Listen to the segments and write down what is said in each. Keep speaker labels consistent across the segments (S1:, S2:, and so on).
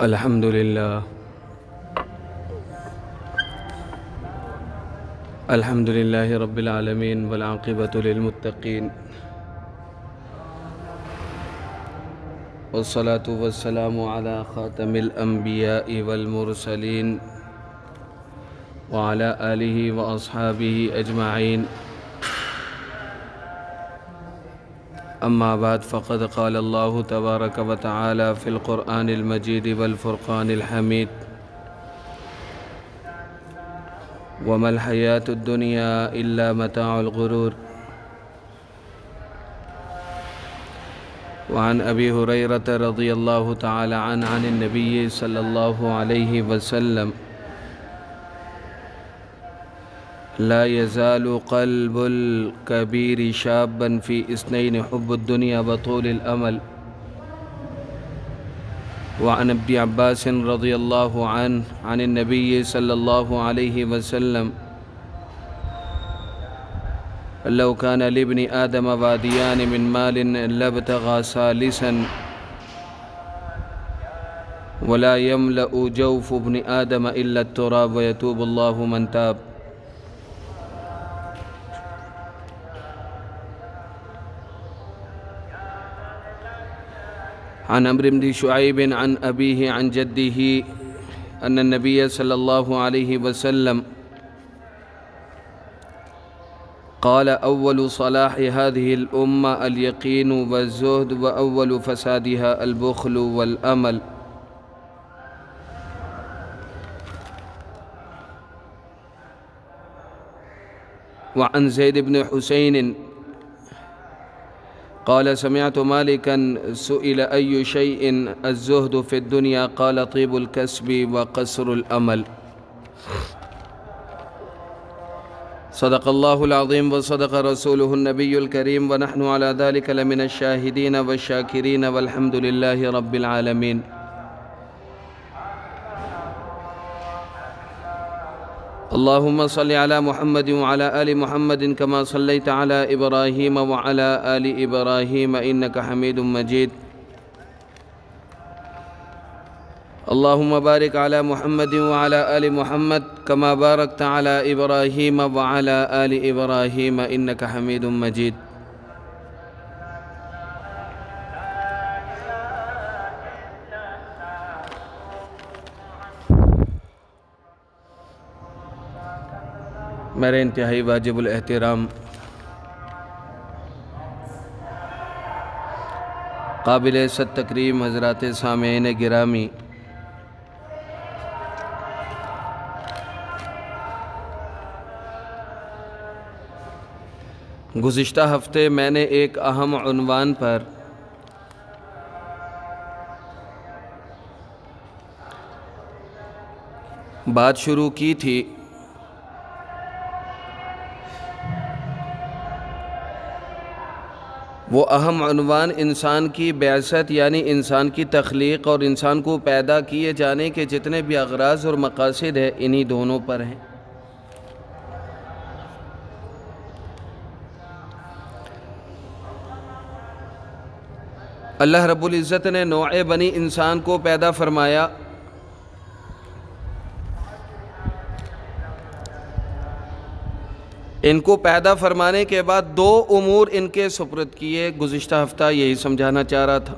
S1: الحمد لله الحمد لله رب العالمين والعاقبة للمتقين والصلاة والسلام على خاتم الأنبياء والمرسلين وعلى آله وأصحابه أجمعين. أما بعد فقد قال الله تبارك وتعالى في القرآن المجيد والفرقان الحميد: وما الحياة الدنيا إلا متاع الغرور. وعن أبي هريرة رضي الله تعالى عنه عن النبي صلى الله عليه وسلم: لا يزال قلب الكبير شابا في اثنين: حب الدنيا وطول الأمل. وعن ابن عباس رضي الله عنه عن النبي صلى الله عليه وسلم: لو كان لابن آدم واديان من مال لابتغى ثالثا ولا يملأ جوف ابن آدم إلا التراب ويتوب الله من تاب. عن عمرو بن شعيب عن أبيه عن جده أن النبي صلى الله عليه وسلم قال: أول صلاح هذه الأمة اليقين والزهد، وأول فسادها البخل والأمل. وعن زيد بن حسين قال: سمعت مالكا سئل: أي شيء الزهد في الدنيا؟ قال: طيب الكسب وقصر الأمل. صدق الله العظيم وصدق رسوله النبي الكريم، ونحن على ذلك لمن الشاهدين والشاكرين، والحمد لله رب العالمين. اللهم صل على محمد وعلى آل محمد كما صليت على إبراهيم وعلى آل إبراهيم إنك حميد مجيد. اللهم بارك على محمد وعلى آل محمد كما باركت على إبراهيم وعلى آل إبراهيم إنك حميد مجيد. میرے انتہائی واجب الاحترام قابل عزت تکریم حضرات سامعین گرامی، گزشتہ ہفتے میں نے ایک اہم عنوان پر بات شروع کی تھی. وہ اہم عنوان انسان کی بعثت یعنی انسان کی تخلیق اور انسان کو پیدا کیے جانے کے جتنے بھی اغراض اور مقاصد ہیں انہی دونوں پر ہیں. اللہ رب العزت نے نوع بنی انسان کو پیدا فرمایا. ان کو پیدا فرمانے کے بعد دو امور ان کے سپرد کیے. گزشتہ ہفتہ یہی سمجھانا چاہ رہا تھا.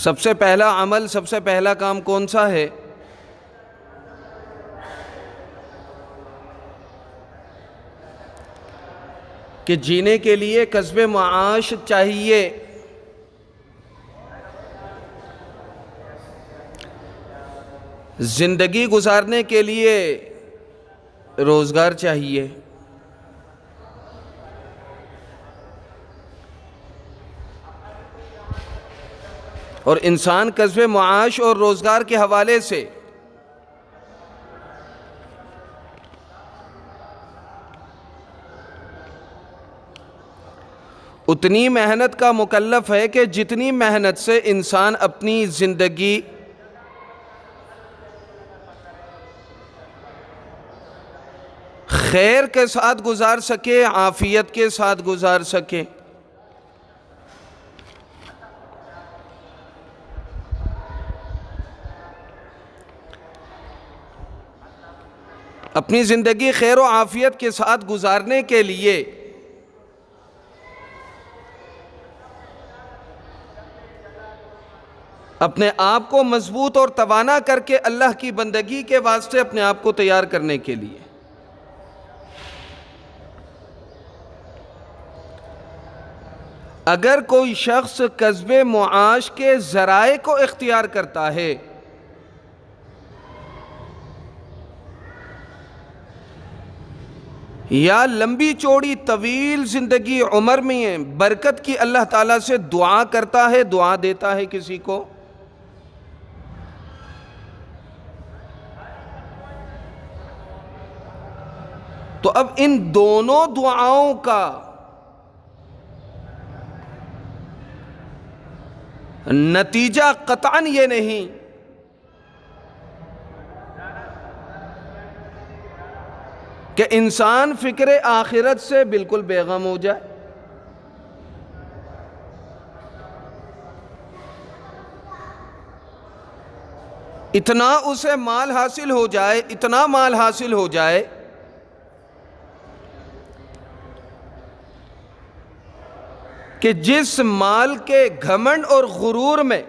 S1: سب سے پہلا عمل، سب سے پہلا کام کون سا ہے؟ کہ جینے کے لیے کسب معاش چاہیے. زندگی گزارنے کے لیے روزگار چاہیے. اور انسان کسب معاش اور روزگار کے حوالے سے اتنی محنت کا مکلف ہے کہ جتنی محنت سے انسان اپنی زندگی خیر کے ساتھ گزار سکے، عافیت کے ساتھ گزار سکے. اپنی زندگی خیر و عافیت کے ساتھ گزارنے کے لیے اپنے آپ کو مضبوط اور توانا کر کے اللہ کی بندگی کے واسطے اپنے آپ کو تیار کرنے کے لیے اگر کوئی شخص کسب معاش کے ذرائع کو اختیار کرتا ہے یا لمبی چوڑی طویل زندگی عمر میں برکت کی اللہ تعالیٰ سے دعا کرتا ہے، دعا دیتا ہے کسی کو، تو اب ان دونوں دعاؤں کا نتیجہ قطعاً یہ نہیں کہ انسان فکر آخرت سے بالکل بے غم ہو جائے، اتنا اسے مال حاصل ہو جائے، اتنا مال حاصل ہو جائے کہ جس مال کے گھمنڈ اور غرور میں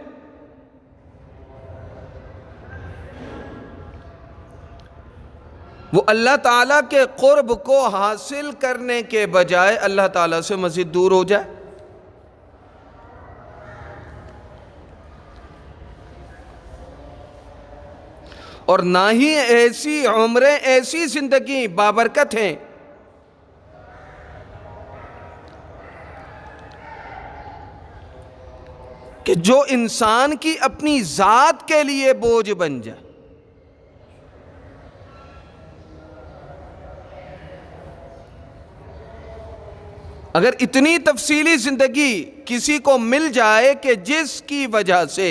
S1: وہ اللہ تعالیٰ کے قرب کو حاصل کرنے کے بجائے اللہ تعالیٰ سے مزید دور ہو جائے۔ اور نہ ہی ایسی عمریں، ایسی زندگی بابرکت ہیں کہ جو انسان کی اپنی ذات کے لیے بوجھ بن جائے۔ اگر اتنی تفصیلی زندگی کسی کو مل جائے کہ جس کی وجہ سے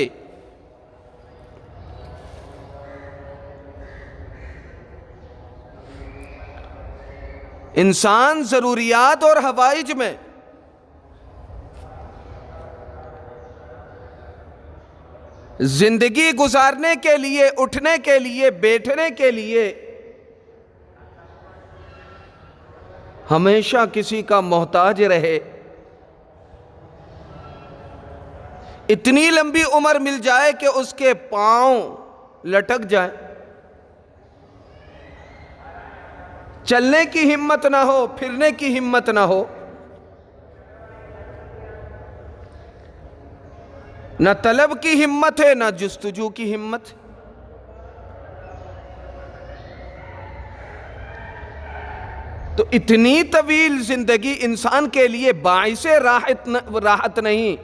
S1: انسان ضروریات اور حوائج میں زندگی گزارنے کے لیے، اٹھنے کے لیے، بیٹھنے کے لیے ہمیشہ کسی کا محتاج رہے، اتنی لمبی عمر مل جائے کہ اس کے پاؤں لٹک جائیں، چلنے کی ہمت نہ ہو، پھرنے کی ہمت نہ ہو، نہ طلب کی ہمت ہے، نہ جستجو کی ہمت۔ تو اتنی طویل زندگی انسان کے لیے باعث راحت نہیں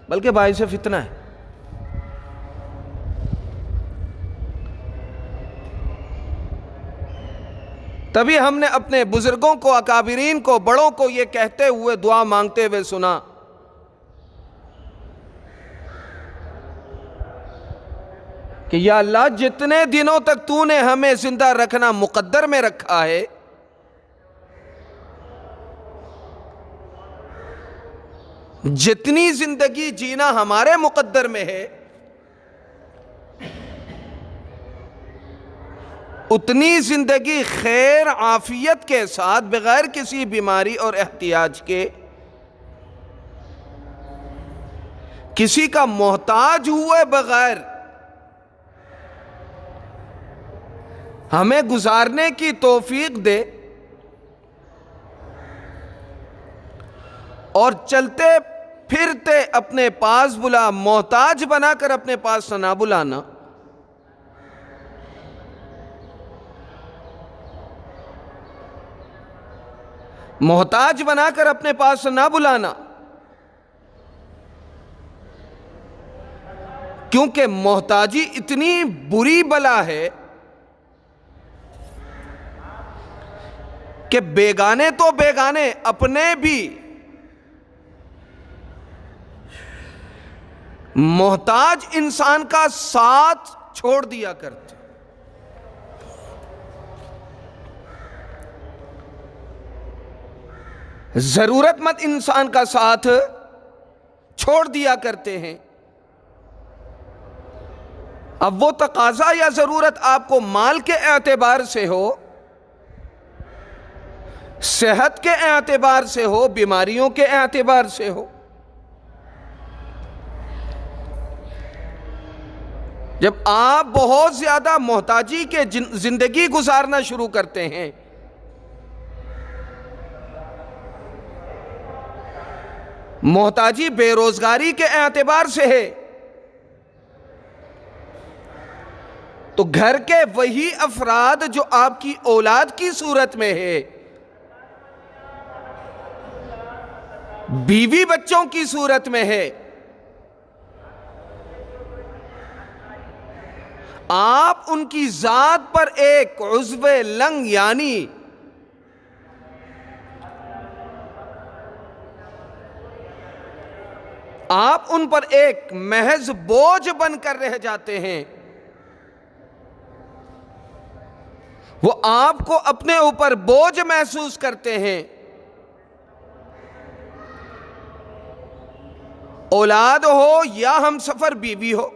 S1: بلکہ باعث فتنہ ہے۔ تبھی ہم نے اپنے بزرگوں کو، اکابرین کو، بڑوں کو یہ کہتے ہوئے، دعا مانگتے ہوئے سنا کہ یا اللہ جتنے دنوں تک تو نے ہمیں زندہ رکھنا مقدر میں رکھا ہے، جتنی زندگی جینا ہمارے مقدر میں ہے، اتنی زندگی خیر عافیت کے ساتھ، بغیر کسی بیماری اور احتیاج کے، کسی کا محتاج ہوئے بغیر ہمیں گزارنے کی توفیق دے، اور چلتے پھرتے اپنے پاس بلا، محتاج بنا کر اپنے پاس نہ بلانا۔ محتاج بنا کر اپنے پاس نہ بلانا، کیونکہ محتاجی اتنی بری بلا ہے کہ بیگانے تو بیگانے، اپنے بھی محتاج انسان کا ساتھ چھوڑ دیا کرتے۔ ضرورت مند انسان کا ساتھ چھوڑ دیا کرتے ہیں۔ اب وہ تقاضا یا ضرورت آپ کو مال کے اعتبار سے ہو صحت کے اعتبار سے ہو، بیماریوں کے اعتبار سے ہو۔ جب آپ بہت زیادہ محتاجی کے زندگی گزارنا شروع کرتے ہیں، محتاجی بے روزگاری کے اعتبار سے ہے، تو گھر کے وہی افراد جو آپ کی اولاد کی صورت میں ہے، بیوی بچوں کی صورت میں ہے، آپ ان کی ذات پر ایک عضو لنگ یعنی آپ ان پر ایک محض بوجھ بن کر رہ جاتے ہیں، وہ آپ کو اپنے اوپر بوجھ محسوس کرتے ہیں۔ اولاد ہو یا ہم سفر بیوی ہو،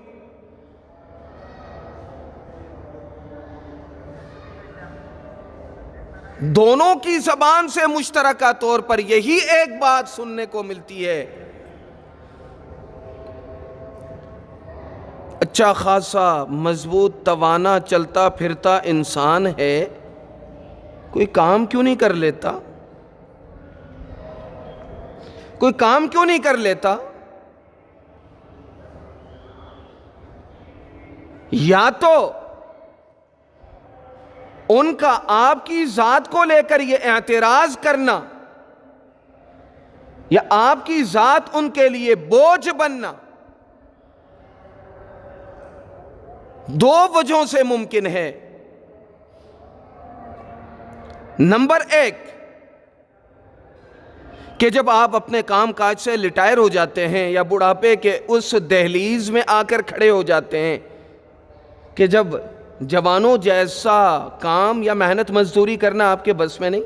S1: دونوں کی زبان سے مشترکہ طور پر یہی ایک بات سننے کو ملتی ہے، اچھا خاصا مضبوط توانا چلتا پھرتا انسان ہے، کوئی کام کیوں نہیں کر لیتا؟ کوئی کام کیوں نہیں کر لیتا؟ یا تو ان کا آپ کی ذات کو لے کر یہ اعتراض کرنا، یا آپ کی ذات ان کے لیے بوجھ بننا، دو وجہوں سے ممکن ہے۔ نمبر ایک کہ جب آپ اپنے کام کاج سے ریٹائر ہو جاتے ہیں یا بڑھاپے کے اس دہلیز میں آ کر کھڑے ہو جاتے ہیں کہ جب جوانوں جیسا کام یا محنت مزدوری کرنا آپ کے بس میں نہیں،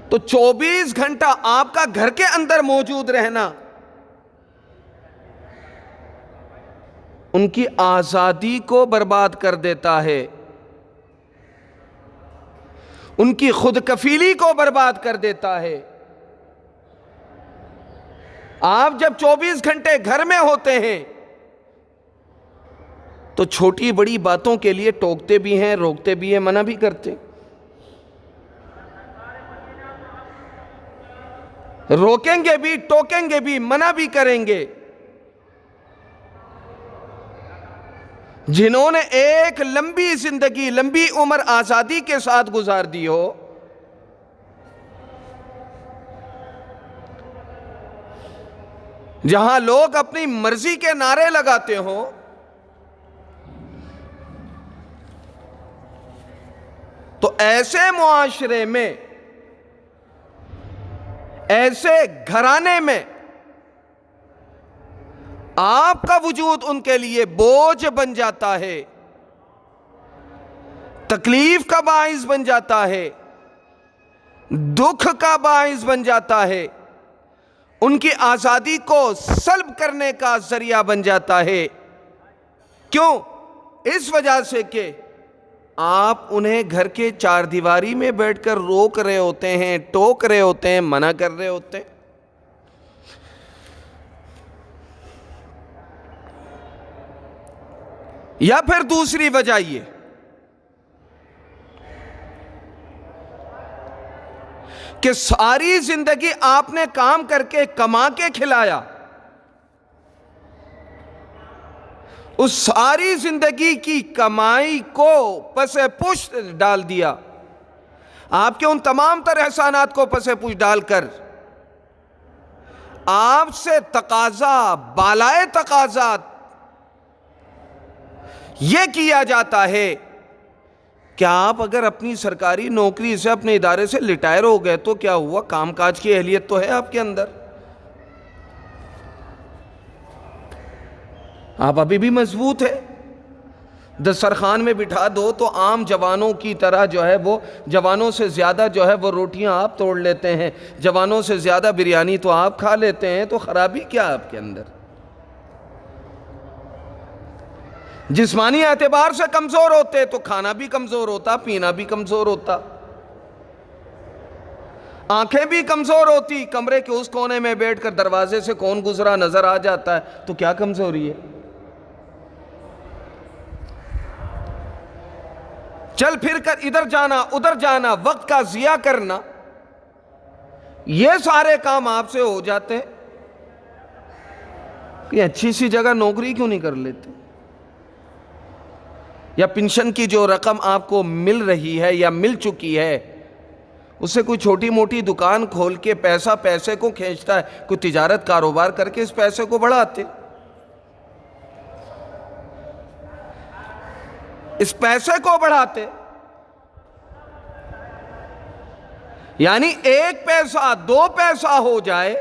S1: تو 24 گھنٹہ آپ کا گھر کے اندر موجود رہنا ان کی آزادی کو برباد کر دیتا ہے، ان کی خود کفیلی کو برباد کر دیتا ہے۔ آپ جب 24 گھنٹے گھر میں ہوتے ہیں تو چھوٹی بڑی باتوں کے لیے ٹوکتے بھی ہیں، روکتے بھی ہیں، منع بھی کرتے ہیں، روکیں گے بھی، ٹوکیں گے بھی، منع بھی کریں گے۔ جنہوں نے ایک لمبی زندگی، لمبی عمر آزادی کے ساتھ گزار دی ہو، جہاں لوگ اپنی مرضی کے نعرے لگاتے ہوں، تو ایسے معاشرے میں، ایسے گھرانے میں آپ کا وجود ان کے لیے بوجھ بن جاتا ہے، تکلیف کا باعث بن جاتا ہے، دکھ کا باعث بن جاتا ہے، ان کی آزادی کو سلب کرنے کا ذریعہ بن جاتا ہے۔ کیوں؟ اس وجہ سے کہ آپ انہیں گھر کے چار دیواری میں بیٹھ کر روک رہے ہوتے ہیں، ٹوک رہے ہوتے ہیں، منع کر رہے ہوتے ہیں۔ یا پھر دوسری وجہ یہ کہ ساری زندگی آپ نے کام کر کے کما کے کھلایا، اس ساری زندگی کی کمائی کو پس پشت ڈال دیا، آپ کے ان تمام تر احسانات کو پس پشت ڈال کر آپ سے تقاضا، بالائے تقاضا یہ کیا جاتا ہے کہ آپ اگر اپنی سرکاری نوکری سے، اپنے ادارے سے ریٹائر ہو گئے تو کیا ہوا، کام کاج کی اہلیت تو ہے آپ کے اندر، آپ ابھی بھی مضبوط ہے، دسترخوان میں بٹھا دو تو عام جوانوں کی طرح جو ہے وہ، جوانوں سے زیادہ جو ہے وہ روٹیاں آپ توڑ لیتے ہیں، جوانوں سے زیادہ بریانی تو آپ کھا لیتے ہیں، تو خرابی کیا آپ کے اندر؟ جسمانی اعتبار سے کمزور ہوتے تو کھانا بھی کمزور ہوتا، پینا بھی کمزور ہوتا، آنکھیں بھی کمزور ہوتی، کمرے کے اس کونے میں بیٹھ کر دروازے سے کون گزرا نظر آ جاتا ہے تو کیا کمزوری ہے؟ چل پھر کر ادھر جانا ادھر جانا، وقت کا ضیاع کرنا، یہ سارے کام آپ سے ہو جاتے ہیں، کہ اچھی سی جگہ نوکری کیوں نہیں کر لیتے؟ یا پنشن کی جو رقم آپ کو مل رہی ہے یا مل چکی ہے، اس سے کوئی چھوٹی موٹی دکان کھول کے پیسے کو کھینچتا ہے، کوئی تجارت کاروبار کر کے اس پیسے کو بڑھاتے، اس پیسے کو بڑھاتے۔ یعنی 1 پیسہ 2 پیسہ ہو جائے،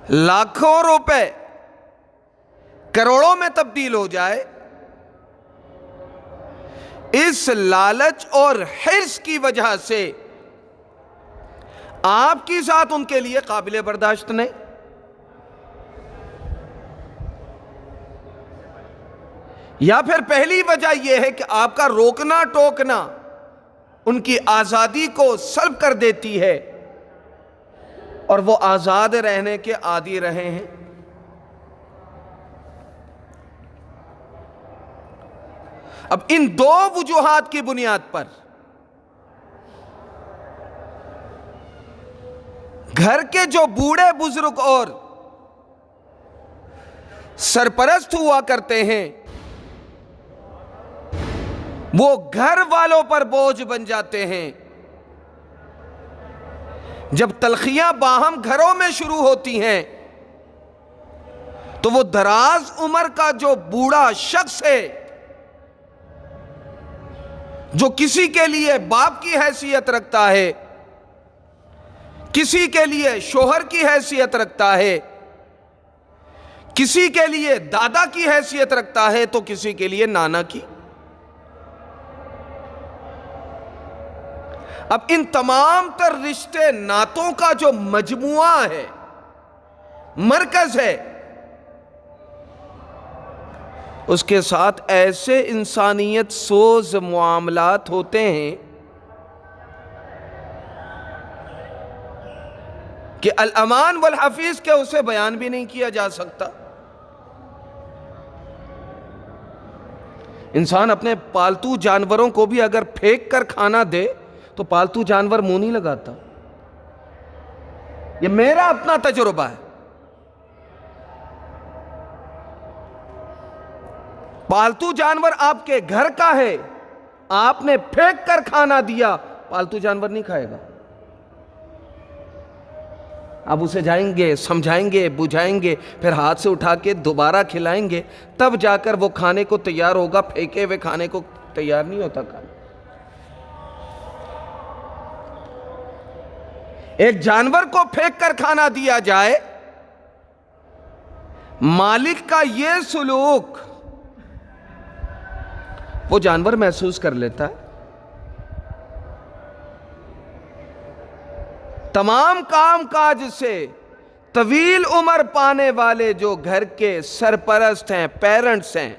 S1: لاکھوں روپے کروڑوں میں تبدیل ہو جائے، اس لالچ اور حرص کی وجہ سے آپ کی ذات ان کے لیے قابل برداشت نہیں۔ یا پھر پہلی وجہ یہ ہے کہ آپ کا روکنا ٹوکنا ان کی آزادی کو سلب کر دیتی ہے اور وہ آزاد رہنے کے عادی رہے ہیں۔ اب ان 2 وجوہات کی بنیاد پر گھر کے جو بوڑھے بزرگ اور سرپرست ہوا کرتے ہیں وہ گھر والوں پر بوجھ بن جاتے ہیں۔ جب تلخیاں باہم گھروں میں شروع ہوتی ہیں تو وہ دراز عمر کا جو بوڑھا شخص ہے، جو کسی کے لیے باپ کی حیثیت رکھتا ہے، کسی کے لیے شوہر کی حیثیت رکھتا ہے، کسی کے لیے دادا کی حیثیت رکھتا ہے تو کسی کے لیے نانا کی۔ اب ان تمام تر رشتے ناتوں کا جو مجموعہ ہے، مرکز ہے، اس کے ساتھ ایسے انسانیت سوز معاملات ہوتے ہیں کہ الامان والحفیظ کے اسے بیان بھی نہیں کیا جا سکتا۔ انسان اپنے پالتو جانوروں کو بھی اگر پھینک کر کھانا دے تو پالتو جانور منہ نہیں لگاتا۔ یہ میرا اپنا تجربہ ہے۔ پالتو جانور آپ کے گھر کا ہے، آپ نے پھینک کر کھانا دیا، پالتو جانور نہیں کھائے گا۔ آپ اسے جائیں گے، سمجھائیں گے، بجھائیں گے، پھر ہاتھ سے اٹھا کے دوبارہ کھلائیں گے، تب جا کر وہ کھانے کو تیار ہوگا، پھینکے ہوئے کھانے کو تیار نہیں ہوتا کھانا۔ ایک جانور کو پھینک کر کھانا دیا جائے، مالک کا یہ سلوک وہ جانور محسوس کر لیتا ہے۔ تمام کام کاج سے طویل عمر پانے والے جو گھر کے سرپرست ہیں، پیرنٹس ہیں،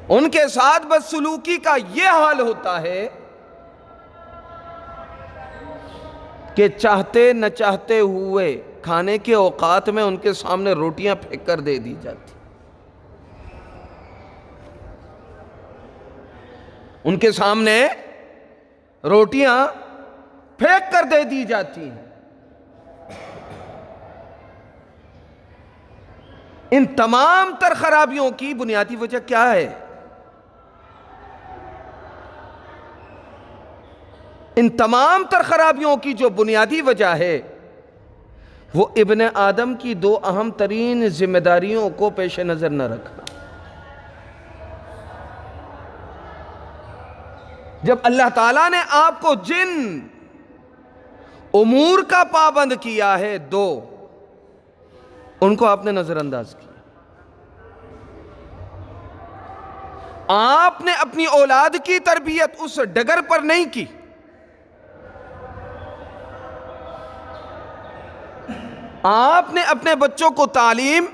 S1: ان کے ساتھ بدسلوکی کا یہ حال ہوتا ہے کہ چاہتے نہ چاہتے ہوئے کھانے کے اوقات میں ان کے سامنے روٹیاں پھینک کر دے دی جاتی، ان کے سامنے روٹیاں پھینک کر دے دی جاتی ہیں۔ ان تمام تر خرابیوں کی بنیادی وجہ کیا ہے؟ ان تمام تر خرابیوں کی جو بنیادی وجہ ہے وہ ابن آدم کی 2 اہم ترین ذمہ داریوں کو پیش نظر نہ رکھنا۔ جب اللہ تعالیٰ نے آپ کو جن امور کا پابند کیا ہے 2، ان کو آپ نے نظر انداز کیا۔ آپ نے اپنی اولاد کی تربیت اس ڈگر پر نہیں کی آپ نے اپنے بچوں کو تعلیم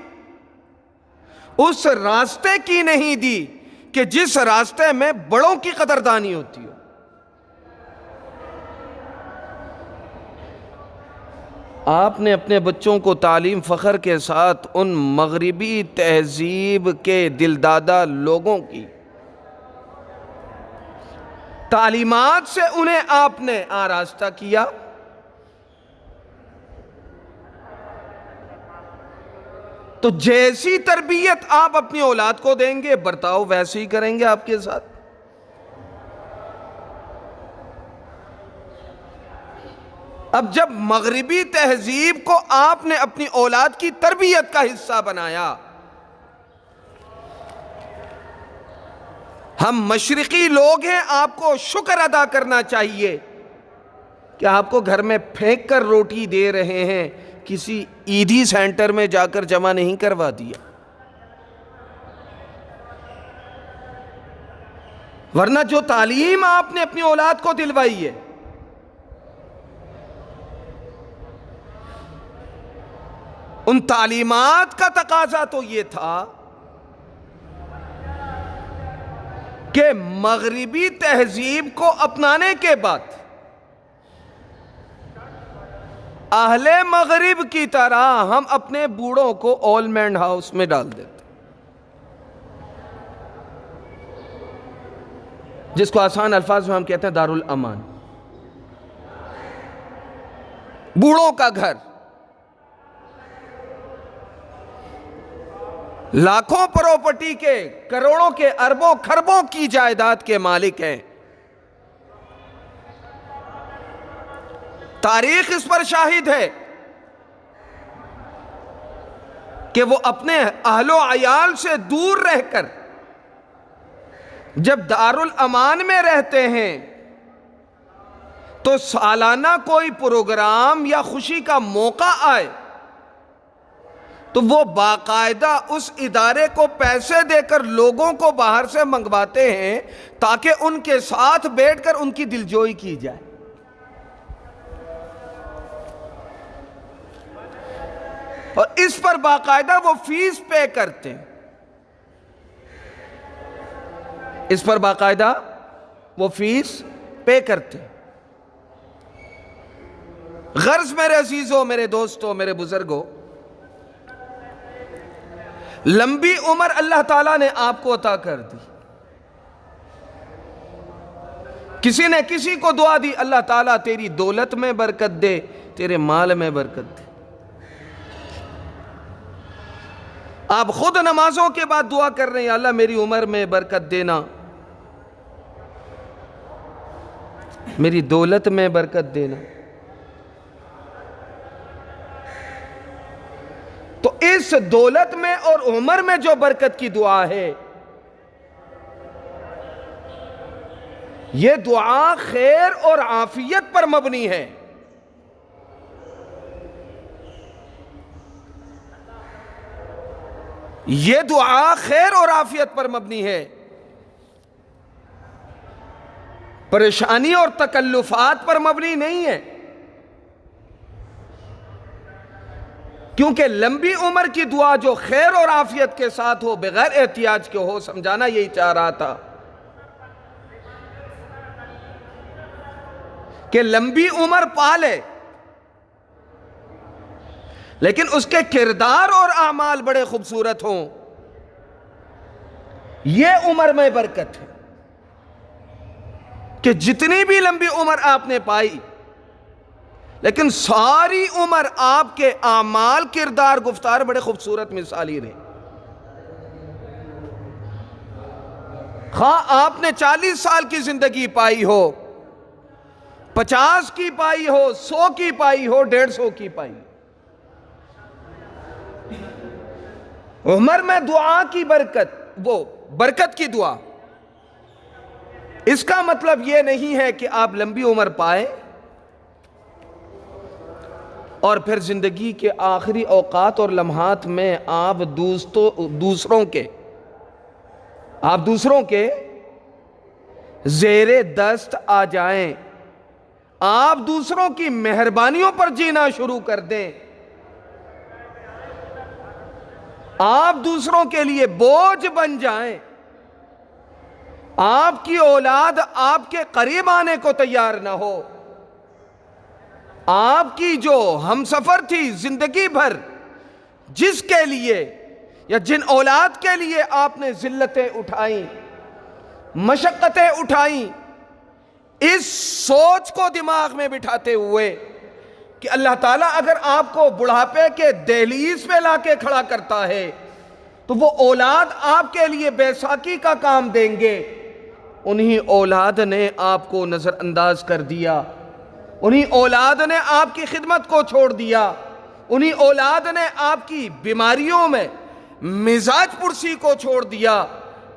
S1: اس راستے کی نہیں دی کہ جس راستے میں بڑوں کی قدردانی ہوتی ہو. آپ نے اپنے بچوں کو تعلیم فخر کے ساتھ ان مغربی تہذیب کے دلدادہ لوگوں کی تعلیمات سے انہیں آپ نے آراستہ کیا. تو جیسی تربیت آپ اپنی اولاد کو دیں گے برتاؤ ویسے ہی کریں گے آپ کے ساتھ. اب جب مغربی تہذیب کو آپ نے اپنی اولاد کی تربیت کا حصہ بنایا، ہم مشرقی لوگ ہیں، آپ کو شکر ادا کرنا چاہیے کہ آپ کو گھر میں پھینک کر روٹی دے رہے ہیں، کسی عیدی سینٹر میں جا کر جمع نہیں کروا دیا. ورنہ جو تعلیم آپ نے اپنی اولاد کو دلوائی ہے، ان تعلیمات کا تقاضا تو یہ تھا کہ مغربی تہذیب کو اپنانے کے بعد اہل مغرب کی طرح ہم اپنے بوڑھوں کو اول مین ہاؤس میں ڈال دیتے، جس کو آسان الفاظ میں ہم کہتے ہیں دارالامان، بوڑھوں کا گھر. لاکھوں پراپرٹی کے، کروڑوں کے، اربوں خربوں کی جائیداد کے مالک ہیں. تاریخ اس پر شاہد ہے کہ وہ اپنے اہل و عیال سے دور رہ کر جب دارالامان میں رہتے ہیں تو سالانہ کوئی پروگرام یا خوشی کا موقع آئے تو وہ باقاعدہ اس ادارے کو پیسے دے کر لوگوں کو باہر سے منگواتے ہیں تاکہ ان کے ساتھ بیٹھ کر ان کی دلجوئی کی جائے. اور اس پر باقاعدہ وہ فیس پے کرتے ہیں، اس پر باقاعدہ وہ فیس پے کرتے ہیں. غرض میرے عزیزوں، میرے دوستوں، میرے بزرگوں، لمبی عمر اللہ تعالیٰ نے آپ کو عطا کر دی. کسی نے کسی کو دعا دی، اللہ تعالیٰ تیری دولت میں برکت دے، تیرے مال میں برکت دے. آپ خود نمازوں کے بعد دعا کر رہے ہیں، اللہ میری عمر میں برکت دینا، میری دولت میں برکت دینا. تو اس دولت میں اور عمر میں جو برکت کی دعا ہے، یہ دعا خیر اور عافیت پر مبنی ہے. یہ دعا خیر اور عافیت پر مبنی ہے، پریشانی اور تکلفات پر مبنی نہیں ہے. کیونکہ لمبی عمر کی دعا جو خیر اور عافیت کے ساتھ ہو، بغیر احتیاج کے ہو، سمجھانا یہی چاہ رہا تھا کہ لمبی عمر پالے لیکن اس کے کردار اور اعمال بڑے خوبصورت ہوں. یہ عمر میں برکت ہے کہ جتنی بھی لمبی عمر آپ نے پائی لیکن ساری عمر آپ کے اعمال، کردار، گفتار بڑے خوبصورت مثالی رہے. خواہ آپ نے 40 سال کی زندگی پائی ہو، 50 کی پائی ہو، 100 کی پائی ہو، 150 کی پائی ہو، عمر میں دعا کی برکت، وہ برکت کی دعا. اس کا مطلب یہ نہیں ہے کہ آپ لمبی عمر پائیں اور پھر زندگی کے آخری اوقات اور لمحات میں آپ دوسروں کے زیر دست آ جائیں، آپ دوسروں کی مہربانیوں پر جینا شروع کر دیں. آپ دوسروں کے لیے بوجھ بن جائیں، آپ کی اولاد آپ کے قریب آنے کو تیار نہ ہو، آپ کی جو ہم سفر تھی زندگی بھر، جس کے لیے یا جن اولاد کے لیے آپ نے ذلتیں اٹھائیں، مشقتیں اٹھائیں، اس سوچ کو دماغ میں بٹھاتے ہوئے کہ اللہ تعالیٰ اگر آپ کو بڑھاپے کے دہلیز پہ لا کے کھڑا کرتا ہے تو وہ اولاد آپ کے لیے بیساکھی کا کام دیں گے، انہی اولاد نے آپ کو نظر انداز کر دیا، انہی اولاد نے آپ کی خدمت کو چھوڑ دیا، انہی اولاد نے آپ کی بیماریوں میں مزاج پرسی کو چھوڑ دیا،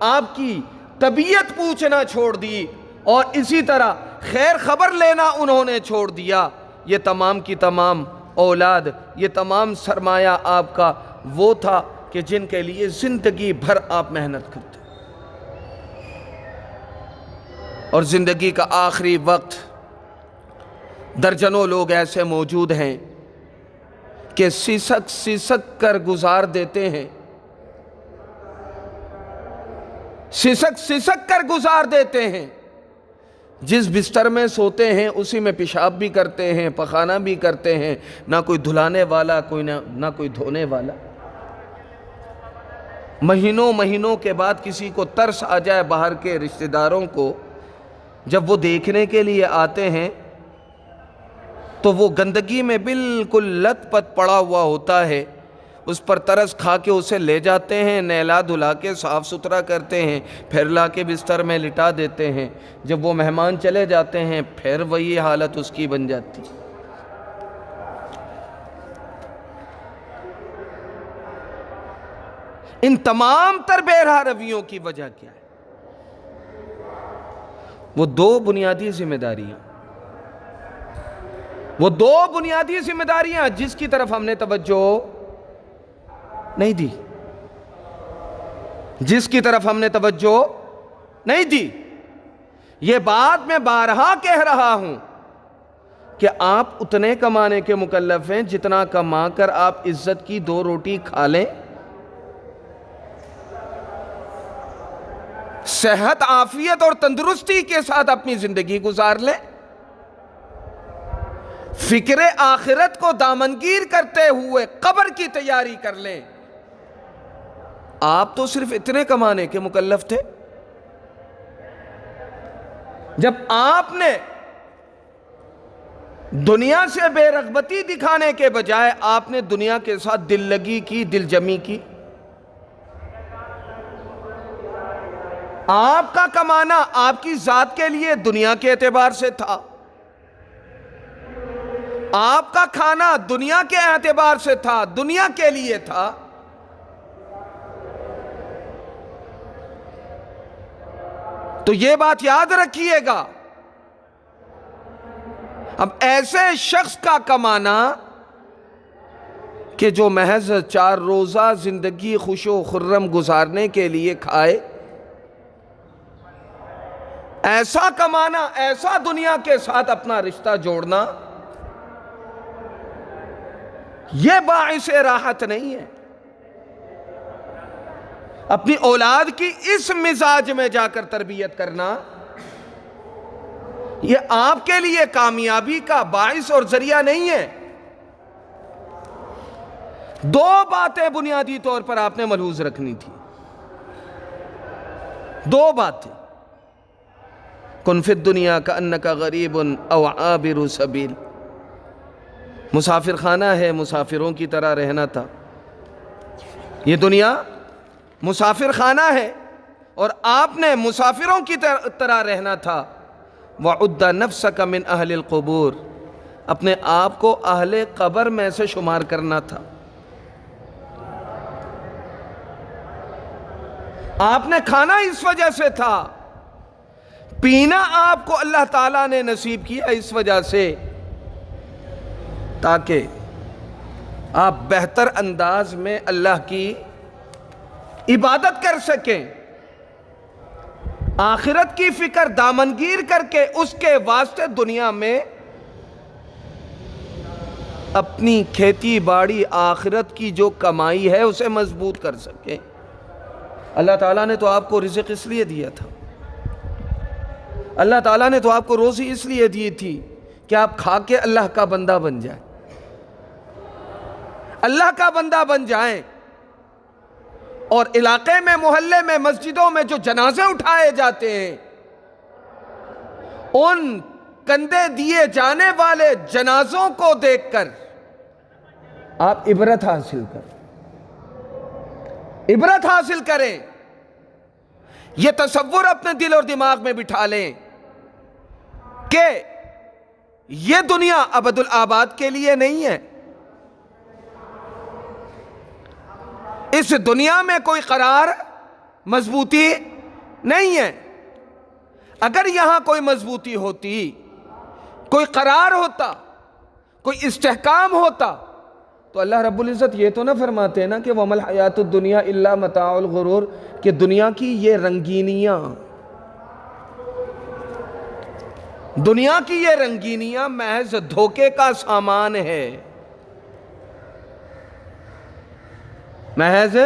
S1: آپ کی طبیعت پوچھنا چھوڑ دی، اور اسی طرح خیر خبر لینا انہوں نے چھوڑ دیا۔ یہ تمام کی تمام اولاد، یہ تمام سرمایہ آپ کا وہ تھا کہ جن کے لیے زندگی بھر آپ محنت کرتے، اور زندگی کا آخری وقت درجنوں لوگ ایسے موجود ہیں کہ سسک سسک کر گزار دیتے ہیں، سسک سسک کر گزار دیتے ہیں، جس بستر میں سوتے ہیں اسی میں پیشاب بھی کرتے ہیں، پخانہ بھی کرتے ہیں، نہ کوئی دھلانے والا، نہ کوئی دھونے والا۔ مہینوں کے بعد کسی کو ترس آ جائے باہر کے رشتہ داروں کو، جب وہ دیکھنے کے لیے آتے ہیں تو وہ گندگی میں بالکل لت پت پڑا ہوا ہوتا ہے، اس پر ترس کھا کے اسے لے جاتے ہیں، نہلا دھلا کے صاف ستھرا کرتے ہیں، پھر لا کے بستر میں لٹا دیتے ہیں۔ جب وہ مہمان چلے جاتے ہیں پھر وہی حالت اس کی بن جاتی۔ ان تمام تر بے رویوں کی وجہ کیا ہے؟ وہ دو بنیادی ذمہ داریاں جس کی طرف ہم نے توجہ نہیں دی۔ یہ بات میں بارہا کہہ رہا ہوں کہ آپ اتنے کمانے کے مکلف ہیں جتنا کما کر آپ عزت کی دو روٹی کھا لیں، صحت عافیت اور تندرستی کے ساتھ اپنی زندگی گزار لیں، فکر آخرت کو دامنگیر کرتے ہوئے قبر کی تیاری کر لیں۔ آپ تو صرف اتنے کمانے کے مکلف تھے۔ جب آپ نے دنیا سے بے رغبتی دکھانے کے بجائے آپ نے دنیا کے ساتھ دل لگی کی، دل جمی کی، آپ کا کمانا آپ کی ذات کے لیے دنیا کے اعتبار سے تھا، آپ کا کھانا دنیا کے اعتبار سے تھا، دنیا کے لیے تھا، تو یہ بات یاد رکھیے گا۔ اب ایسے شخص کا کمانا کہ جو محض 4 روزہ زندگی خوش و خرم گزارنے کے لیے کھائے، ایسا کمانا، ایسا دنیا کے ساتھ اپنا رشتہ جوڑنا، یہ باعث راحت نہیں ہے۔ اپنی اولاد کی اس مزاج میں جا کر تربیت کرنا، یہ آپ کے لیے کامیابی کا باعث اور ذریعہ نہیں ہے۔ 2 باتیں بنیادی طور پر آپ نے ملحوظ رکھنی تھی، 2 باتیں۔ کن فی الدنیا کأنک غریب او عابر سبیل، مسافر خانہ ہے، مسافروں کی طرح رہنا تھا۔ یہ دنیا مسافر خانہ ہے اور آپ نے مسافروں کی طرح رہنا تھا۔ وَعُدَّ نَفْسَكَ مِنْ أَهْلِ الْقُبُورِ، اپنے آپ کو اہل قبر میں سے شمار کرنا تھا۔ آپ نے کھانا اس وجہ سے تھا، پینا آپ کو اللہ تعالیٰ نے نصیب کیا اس وجہ سے تاکہ آپ بہتر انداز میں اللہ کی عبادت کر سکیں، آخرت کی فکر دامنگیر کر کے اس کے واسطے دنیا میں اپنی کھیتی باڑی آخرت کی جو کمائی ہے اسے مضبوط کر سکیں۔ اللہ تعالیٰ نے تو آپ کو رزق اس لیے دیا تھا، اللہ تعالیٰ نے تو آپ کو روزی اس لیے دی تھی کہ آپ کھا کے اللہ کا بندہ بن جائیں، اللہ کا بندہ بن جائیں، اور علاقے میں، محلے میں، مسجدوں میں جو جنازے اٹھائے جاتے ہیں، ان کندھے دیے جانے والے جنازوں کو دیکھ کر آپ عبرت حاصل کریں، یہ تصور اپنے دل اور دماغ میں بٹھا لیں کہ یہ دنیا ابد الآباد کے لیے نہیں ہے، اس دنیا میں کوئی قرار، مضبوطی نہیں ہے۔ اگر یہاں کوئی مضبوطی ہوتی، کوئی قرار ہوتا، کوئی استحکام ہوتا، تو اللہ رب العزت یہ تو نہ فرماتے ہیں نا کہ وَمَا الْحَيَاةُ الدُّنْيَا إِلَّا مَتَاعُ الْغُرُورِ، کہ دنیا کی یہ رنگینیاں محض دھوکے کا سامان ہے، محض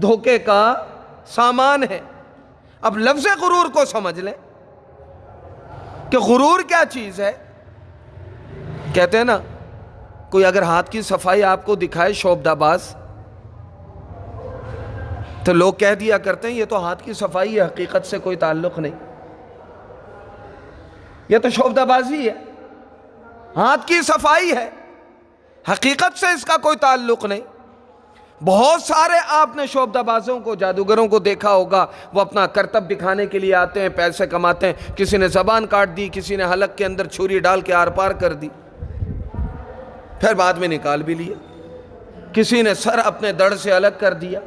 S1: دھوکے کا سامان ہے۔ اب لفظ غرور کو سمجھ لیں کہ غرور کیا چیز ہے۔ کہتے ہیں نا، کوئی اگر ہاتھ کی صفائی آپ کو دکھائے شعبدہ باز، تو لوگ کہہ دیا کرتے ہیں یہ تو ہاتھ کی صفائی ہے، حقیقت سے کوئی تعلق نہیں، یہ تو شعبدہ بازی ہے، ہاتھ کی صفائی ہے، حقیقت سے اس کا کوئی تعلق نہیں۔ بہت سارے آپ نے شعبدہ بازوں کو، جادوگروں کو دیکھا ہوگا، وہ اپنا کرتب دکھانے کے لیے آتے ہیں، پیسے کماتے ہیں، کسی نے زبان کاٹ دی، کسی نے حلق کے اندر چھری ڈال کے آر پار کر دی، پھر بعد میں نکال بھی لیا، کسی نے سر اپنے دڑ سے الگ کر دیا۔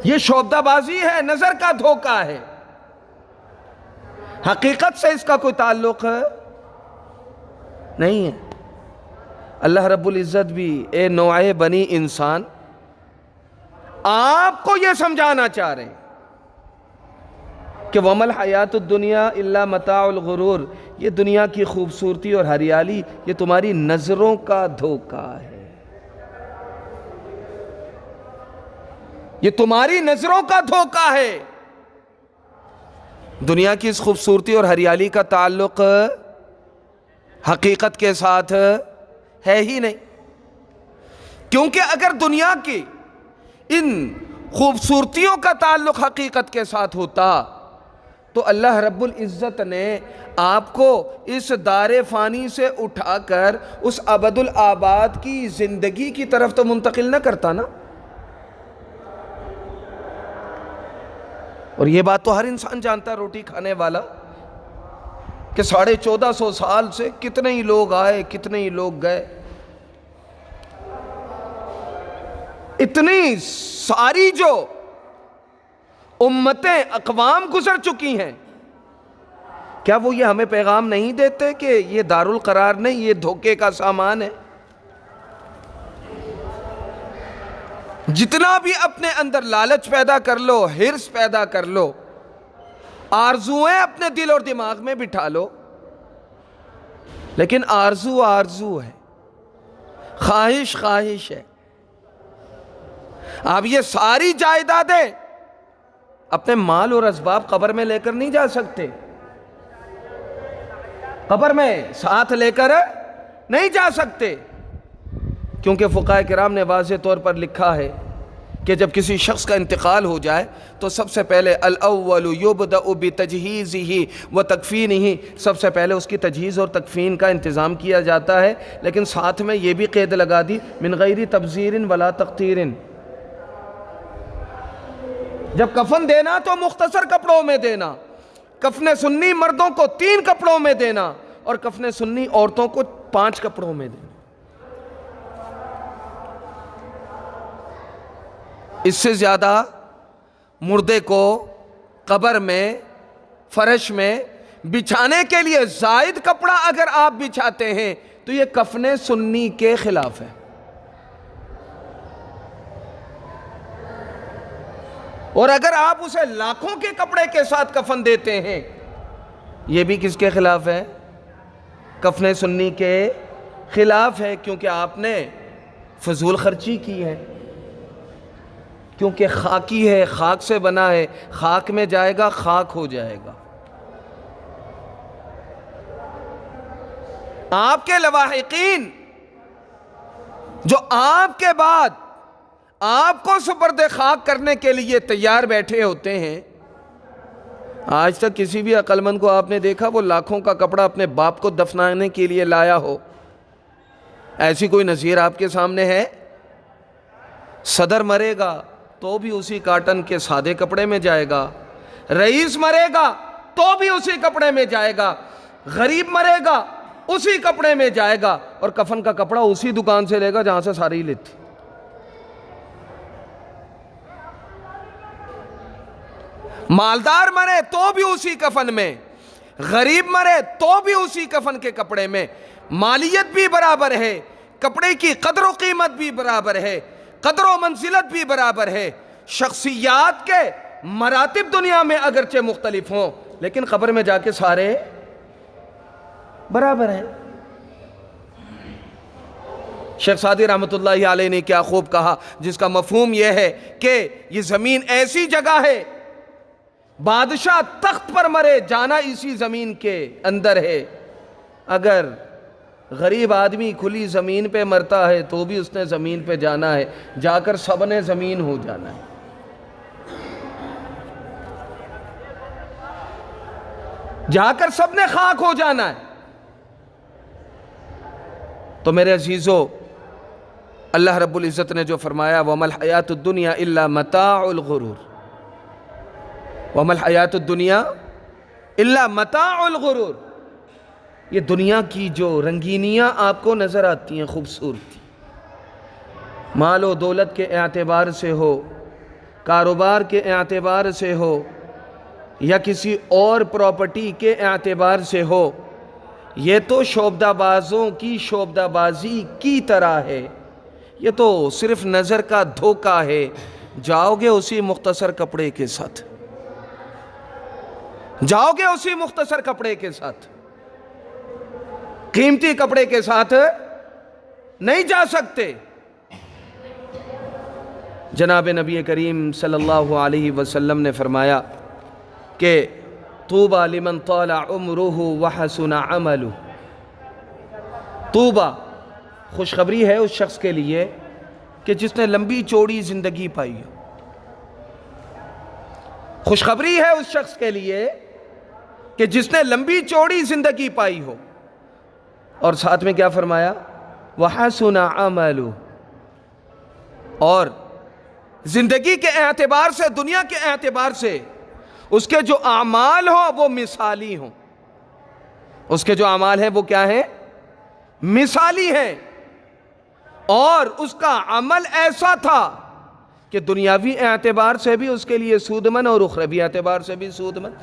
S1: یہ شعبدہ بازی ہے، نظر کا دھوکہ ہے، حقیقت سے اس کا کوئی تعلق نہیں ہے۔ اللہ رب العزت بھی اے نوع بنی انسان آپ کو یہ سمجھانا چاہ رہے ہیں کہ وَمَا الْحَيَاةُ الدُّنْيَا إِلَّا مَتَاعُ الْغُرُورِ، یہ دنیا کی خوبصورتی اور ہریالی یہ تمہاری نظروں کا دھوکہ ہے، یہ تمہاری نظروں کا دھوکہ ہے۔ دنیا کی اس خوبصورتی اور ہریالی کا تعلق حقیقت کے ساتھ ہے ہی نہیں، کیونکہ اگر دنیا کی ان خوبصورتیوں کا تعلق حقیقت کے ساتھ ہوتا تو اللہ رب العزت نے آپ کو اس دار فانی سے اٹھا کر اس ابد الآباد کی زندگی کی طرف تو منتقل نہ کرتا نا۔ اور یہ بات تو ہر انسان جانتا ہے، روٹی کھانے والا، کہ 1450 سال سے کتنے ہی لوگ آئے، کتنے ہی لوگ گئے، اتنی ساری جو امتیں، اقوام گزر چکی ہیں، کیا وہ یہ ہمیں پیغام نہیں دیتے کہ یہ دار القرار نہیں، یہ دھوکے کا سامان ہے؟ جتنا بھی اپنے اندر لالچ پیدا کر لو، ہرس پیدا کر لو، آرزویں اپنے دل اور دماغ میں بٹھا لو، لیکن آرزو آرزو ہے، خواہش خواہش ہے۔ آپ یہ ساری جائیدادیں اپنے مال اور اسباب قبر میں لے کر نہیں جا سکتے، قبر میں ساتھ لے کر نہیں جا سکتے، کیونکہ فقہاء کرام نے واضح طور پر لکھا ہے کہ جب کسی شخص کا انتقال ہو جائے تو سب سے پہلے الاول یبدأ بتجہیزہ وتکفینہ، سب سے پہلے اس کی تجہیز اور تکفین کا انتظام کیا جاتا ہے، لیکن ساتھ میں یہ بھی قید لگا دی من غیر تبذیر ولا تقتیر، جب کفن دینا تو مختصر کپڑوں میں دینا، کفن سنی مردوں کو 3 کپڑوں میں دینا اور کفن سنی عورتوں کو 5 کپڑوں میں دینا۔ اس سے زیادہ مردے کو قبر میں، فرش میں بچھانے کے لیے زائد کپڑا اگر آپ بچھاتے ہیں تو یہ کفن سنی کے خلاف ہے۔ اور اگر آپ اسے لاکھوں کے کپڑے کے ساتھ کفن دیتے ہیں، یہ بھی کس کے خلاف ہے؟ کفن سنی کے خلاف ہے، کیونکہ آپ نے فضول خرچی کی ہے، کیونکہ خاکی ہے، خاک سے بنا ہے، خاک میں جائے گا خاک ہو جائے گا۔ آپ کے لواحقین جو آپ کے بعد آپ کو سپرد خاک کرنے کے لیے تیار بیٹھے ہوتے ہیں، آج تک کسی بھی عقل مند کو آپ نے دیکھا وہ لاکھوں کا کپڑا اپنے باپ کو دفنانے کے لیے لایا ہو؟ ایسی کوئی نظیر آپ کے سامنے ہے؟ صدر مرے گا تو بھی اسی کاٹن کے سادے کپڑے میں جائے گا، رئیس مرے گا تو بھی اسی کپڑے میں جائے گا، غریب مرے گا اسی کپڑے میں جائے گا، اور کفن کا کپڑا اسی دکان سے لے گا جہاں سے ساری لیتی۔ مالدار مرے تو بھی اسی کفن میں، غریب مرے تو بھی اسی کفن کے کپڑے میں، مالیت بھی برابر ہے، کپڑے کی قدر و قیمت بھی برابر ہے، قدر و منزلت بھی برابر ہے، شخصیات کے مراتب دنیا میں اگرچہ مختلف ہوں لیکن قبر میں جا کے سارے برابر ہیں۔ شیخ سعدی رحمۃ اللہ علیہ نے کیا خوب کہا، جس کا مفہوم یہ ہے کہ یہ زمین ایسی جگہ ہے، بادشاہ تخت پر مرے جانا اسی زمین کے اندر ہے، اگر غریب آدمی کھلی زمین پہ مرتا ہے تو بھی اس نے زمین پہ جانا ہے، جا کر سب نے زمین ہو جانا ہے۔ جا کر سب نے خاک ہو جانا ہے۔ تو میرے عزیزو، اللہ رب العزت نے جو فرمایا وَمَا الْحَيَاةُ الدُّنْيَا إِلَّا مَتَاعُ الْغُرُورِ، وَمَا الْحَيَاةُ الدُّنْيَا إِلَّا مَتَاعُ الْغُرُورِ، یہ دنیا کی جو رنگینیاں آپ کو نظر آتی ہیں خوبصورتی، مال و دولت کے اعتبار سے ہو، کاروبار کے اعتبار سے ہو، یا کسی اور پراپرٹی کے اعتبار سے ہو، یہ تو شعبدہ بازوں کی شعبدہ بازی کی طرح ہے، یہ تو صرف نظر کا دھوکہ ہے۔ جاؤ گے اسی مختصر کپڑے کے ساتھ، جاؤ گے اسی مختصر کپڑے کے ساتھ، قیمتی کپڑے کے ساتھ نہیں جا سکتے۔ جناب نبی کریم صلی اللہ علیہ وسلم نے فرمایا کہ طوبیٰ لمن طال عمرہ وحسن عملہ، طوبیٰ خوشخبری ہے اس شخص کے لیے کہ جس نے لمبی چوڑی زندگی پائی ہو، خوشخبری ہے اس شخص کے لیے کہ جس نے لمبی چوڑی زندگی پائی ہو، اور ساتھ میں کیا فرمایا وحسن عملہ، اور زندگی کے اعتبار سے، دنیا کے اعتبار سے اس کے جو اعمال ہوں وہ مثالی ہوں، اس کے جو اعمال ہیں وہ کیا ہیں؟ مثالی ہیں، اور اس کا عمل ایسا تھا کہ دنیاوی اعتبار سے بھی اس کے لیے سودمند اور اخروی اعتبار سے بھی سودمند۔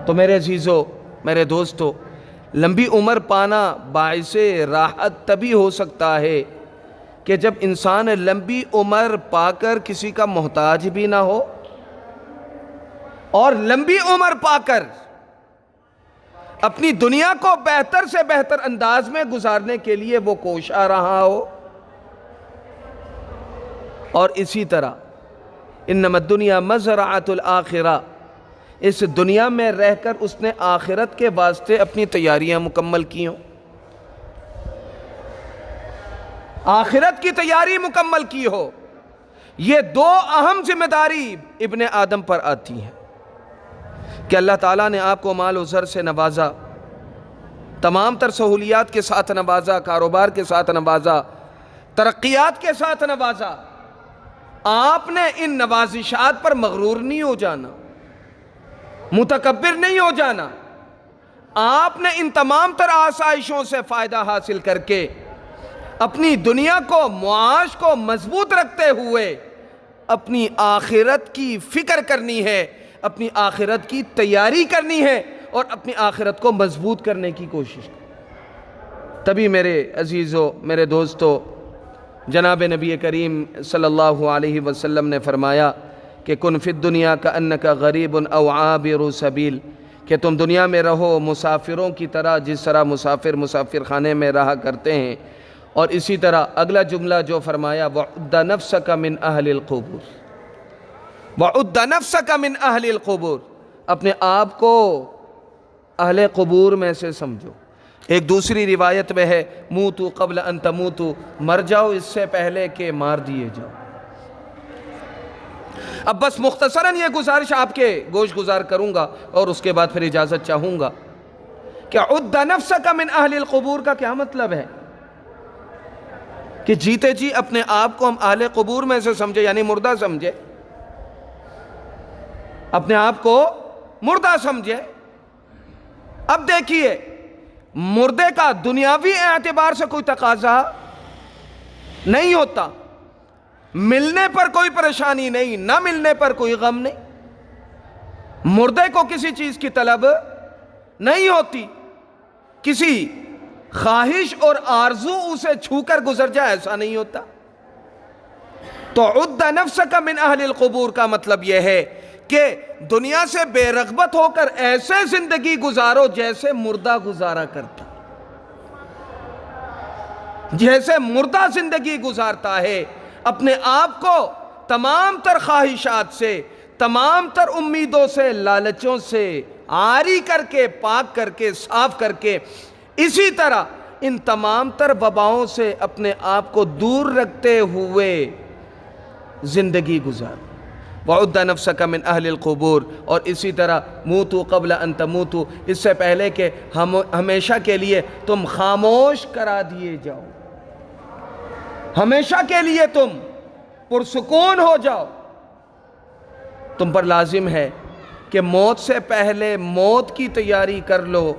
S1: تو میرے عزیزو، میرے دوستو، لمبی عمر پانا باعث راحت تبھی ہو سکتا ہے کہ جب انسان لمبی عمر پا کر کسی کا محتاج بھی نہ ہو، اور لمبی عمر پا کر اپنی دنیا کو بہتر سے بہتر انداز میں گزارنے کے لیے وہ کوشاں رہا ہو۔ اور اسی طرح انما الدنیا مزرعۃ الآخرہ، اس دنیا میں رہ کر اس نے آخرت کے واسطے اپنی تیاریاں مکمل کی ہوں، آخرت کی تیاری مکمل کی ہو۔ یہ دو اہم ذمہ داری ابن آدم پر آتی ہیں کہ اللہ تعالیٰ نے آپ کو مال و زر سے نوازا، تمام تر سہولیات کے ساتھ نوازا، کاروبار کے ساتھ نوازا، ترقیات کے ساتھ نوازا۔ آپ نے ان نوازشات پر مغرور نہیں ہو جانا، متکبر نہیں ہو جانا۔ آپ نے ان تمام تر آسائشوں سے فائدہ حاصل کر کے اپنی دنیا کو، معاش کو مضبوط رکھتے ہوئے اپنی آخرت کی فکر کرنی ہے، اپنی آخرت کی تیاری کرنی ہے، اور اپنی آخرت کو مضبوط کرنے کی کوشش کریں۔ تبھی میرے عزیزو، میرے دوستو، جناب نبی کریم صلی اللہ علیہ وسلم نے فرمایا کہ کن فی الدنیا کأنک غریب او عابر سبیل، کہ تم دنیا میں رہو مسافروں کی طرح، جس طرح مسافر خانے میں رہا کرتے ہیں. اور اسی طرح اگلا جملہ جو فرمایا وَعُدَّ نَفْسَكَ مِنْ أَهْلِ الْقُبُورِ، وَعُدَّ نَفْسَكَ مِنْ أَهْلِ الْقُبُورِ، اپنے آپ کو اہل قبور میں سے سمجھو. ایک دوسری روایت میں ہے موتو قبل ان تموتو، مر جاؤ اس سے پہلے کہ مار دیے جاؤ. اب بس مختصراً یہ گزارش آپ کے گوش گزار کروں گا اور اس کے بعد پھر اجازت چاہوں گا کہ عد نفسک من اہل القبور کا کیا مطلب ہے کہ جیتے جی اپنے آپ کو ہم اہل قبور میں سے سمجھے، یعنی مردہ سمجھے، اپنے آپ کو مردہ سمجھے. اب دیکھیے مردے کا دنیاوی اعتبار سے کوئی تقاضا نہیں ہوتا، ملنے پر کوئی پریشانی نہیں، نہ ملنے پر کوئی غم نہیں. مردے کو کسی چیز کی طلب نہیں ہوتی، کسی خواہش اور آرزو اسے چھو کر گزر جائے ایسا نہیں ہوتا. تو عد نفسک من اہل القبور کا مطلب یہ ہے کہ دنیا سے بے رغبت ہو کر ایسے زندگی گزارو جیسے مردہ گزارا کرتا، جیسے مردہ زندگی گزارتا ہے. اپنے آپ کو تمام تر خواہشات سے، تمام تر امیدوں سے، لالچوں سے عاری کر کے، پاک کر کے، صاف کر کے، اسی طرح ان تمام تر وباؤں سے اپنے آپ کو دور رکھتے ہوئے زندگی گزار. وَعُدَّ نَفْسَكَ مِنْ أَهْلِ الْقُبُورِ، اور اسی طرح موتو قبل ان تموتو، اس سے پہلے کہ ہمیشہ کے لیے تم خاموش کرا دیے جاؤ، ہمیشہ کے لیے تم پرسکون ہو جاؤ. تم پر لازم ہے کہ موت سے پہلے موت کی تیاری کر لو،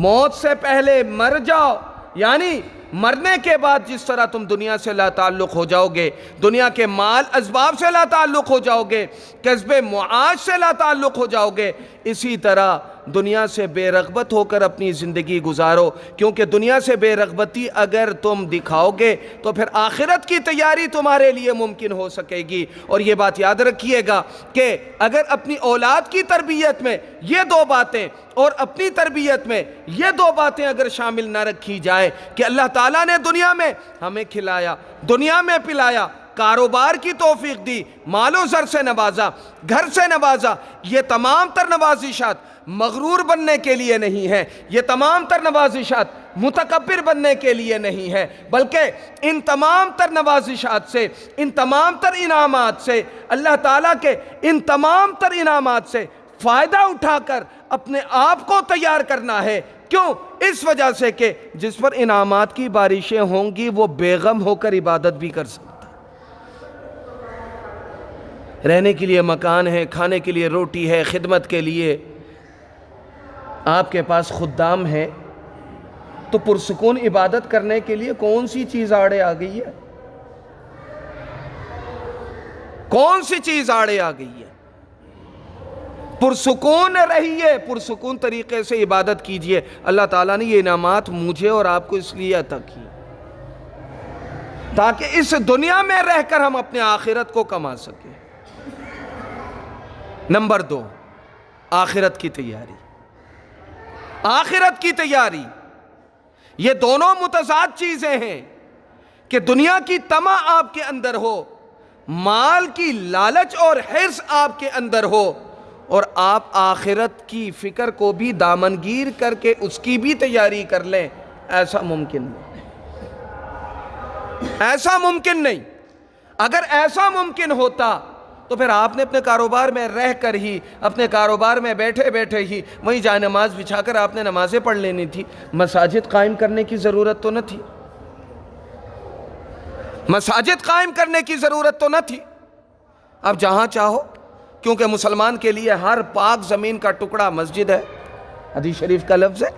S1: موت سے پہلے مر جاؤ. یعنی مرنے کے بعد جس طرح تم دنیا سے لا تعلق ہو جاؤ گے، دنیا کے مال اسباب سے لا تعلق ہو جاؤ گے، کسب معاش سے لا تعلق ہو جاؤ گے، اسی طرح دنیا سے بے رغبت ہو کر اپنی زندگی گزارو. کیونکہ دنیا سے بے رغبتی اگر تم دکھاؤ گے تو پھر آخرت کی تیاری تمہارے لیے ممکن ہو سکے گی. اور یہ بات یاد رکھیے گا کہ اگر اپنی اولاد کی تربیت میں یہ دو باتیں اور اپنی تربیت میں یہ دو باتیں اگر شامل نہ رکھی جائے کہ اللہ تعالیٰ نے دنیا میں ہمیں کھلایا، دنیا میں پلایا، کاروبار کی توفیق دی، مال و زر سے نوازا، گھر سے نوازا، یہ تمام تر نوازشات مغرور بننے کے لیے نہیں ہے، یہ تمام تر نوازشات متکبر بننے کے لیے نہیں ہے، بلکہ ان تمام تر نوازشات سے، ان تمام تر انعامات سے، اللہ تعالیٰ کے ان تمام تر انعامات سے فائدہ اٹھا کر اپنے آپ کو تیار کرنا ہے. کیوں؟ اس وجہ سے کہ جس پر انعامات کی بارشیں ہوں گی وہ بے غم ہو کر عبادت بھی کر سکتا. رہنے کے لیے مکان ہے، کھانے کے لیے روٹی ہے، خدمت کے لیے آپ کے پاس خدام ہے، تو پرسکون عبادت کرنے کے لیے کون سی چیز آڑے آ گئی ہے؟ کون سی چیز آڑے آ گئی ہے؟ پرسکون رہیے، پرسکون طریقے سے عبادت کیجئے. اللہ تعالیٰ نے یہ انعامات مجھے اور آپ کو اس لیے عطا کی تاکہ اس دنیا میں رہ کر ہم اپنے آخرت کو کما سکیں. نمبر 2، آخرت کی تیاری. آخرت کی تیاری، یہ دونوں متضاد چیزیں ہیں کہ دنیا کی طمع آپ کے اندر ہو، مال کی لالچ اور حرص آپ کے اندر ہو، اور آپ آخرت کی فکر کو بھی دامنگیر کر کے اس کی بھی تیاری کر لیں. ایسا ممکن نہیں، ایسا ممکن نہیں. اگر ایسا ممکن ہوتا تو پھر آپ نے اپنے کاروبار میں رہ کر ہی، اپنے کاروبار میں بیٹھے بیٹھے ہی وہیں جائے نماز بچھا کر آپ نے نمازیں پڑھ لینی تھی. مساجد قائم کرنے کی ضرورت تو نہ تھی، مساجد قائم کرنے کی ضرورت تو نہ تھی. اب جہاں چاہو، کیونکہ مسلمان کے لیے ہر پاک زمین کا ٹکڑا مسجد ہے، حدیث شریف کا لفظ ہے.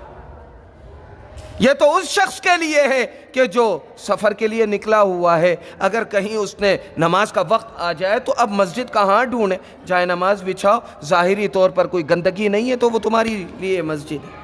S1: یہ تو اس شخص کے لیے ہے کہ جو سفر کے لیے نکلا ہوا ہے، اگر کہیں اس نے نماز کا وقت آ جائے تو اب مسجد کہاں ڈھونڈے، جائے نماز بچھاؤ، ظاہری طور پر کوئی گندگی نہیں ہے تو وہ تمہاری لیے مسجد ہے.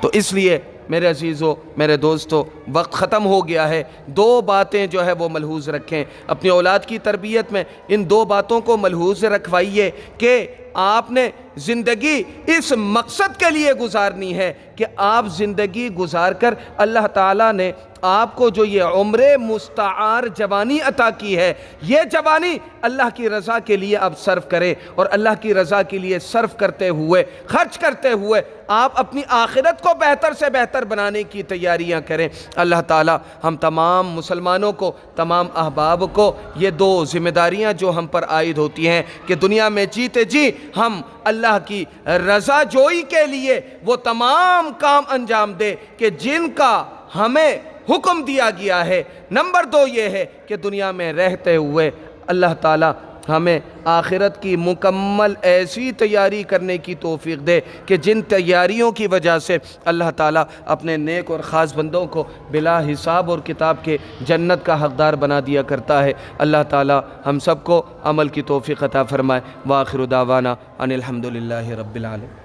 S1: تو اس لیے میرے عزیزو، میرے دوستو، وقت ختم ہو گیا ہے. 2 باتیں جو ہے وہ ملحوظ رکھیں اپنی اولاد کی تربیت میں. ان 2 باتوں کو ملحوظ رکھوائیے کہ آپ نے زندگی اس مقصد کے لیے گزارنی ہے کہ آپ زندگی گزار کر اللہ تعالیٰ نے آپ کو جو یہ عمر مستعار جوانی عطا کی ہے، یہ جوانی اللہ کی رضا کے لیے آپ صرف کریں، اور اللہ کی رضا کے لیے صرف کرتے ہوئے، خرچ کرتے ہوئے آپ اپنی آخرت کو بہتر سے بہتر بنانے کی تیاریاں کریں۔ اللہ تعالیٰ ہم تمام مسلمانوں کو، تمام احباب کو یہ دو ذمہ داریاں جو ہم پر عائد ہوتی ہیں کہ دنیا میں جیتے جی ہم اللہ کی رضا جوئی کے لیے وہ تمام کام انجام دے کہ جن کا ہمیں حکم دیا گیا ہے۔ نمبر 2 یہ ہے کہ دنیا میں رہتے ہوئے اللہ تعالیٰ ہمیں آخرت کی مکمل ایسی تیاری کرنے کی توفیق دے کہ جن تیاریوں کی وجہ سے اللہ تعالیٰ اپنے نیک اور خاص بندوں کو بلا حساب اور کتاب کے جنت کا حقدار بنا دیا کرتا ہے۔ اللہ تعالیٰ ہم سب کو عمل کی توفیق عطا فرمائے۔ وآخر دعوانا ان الحمدللہ رب العالمین۔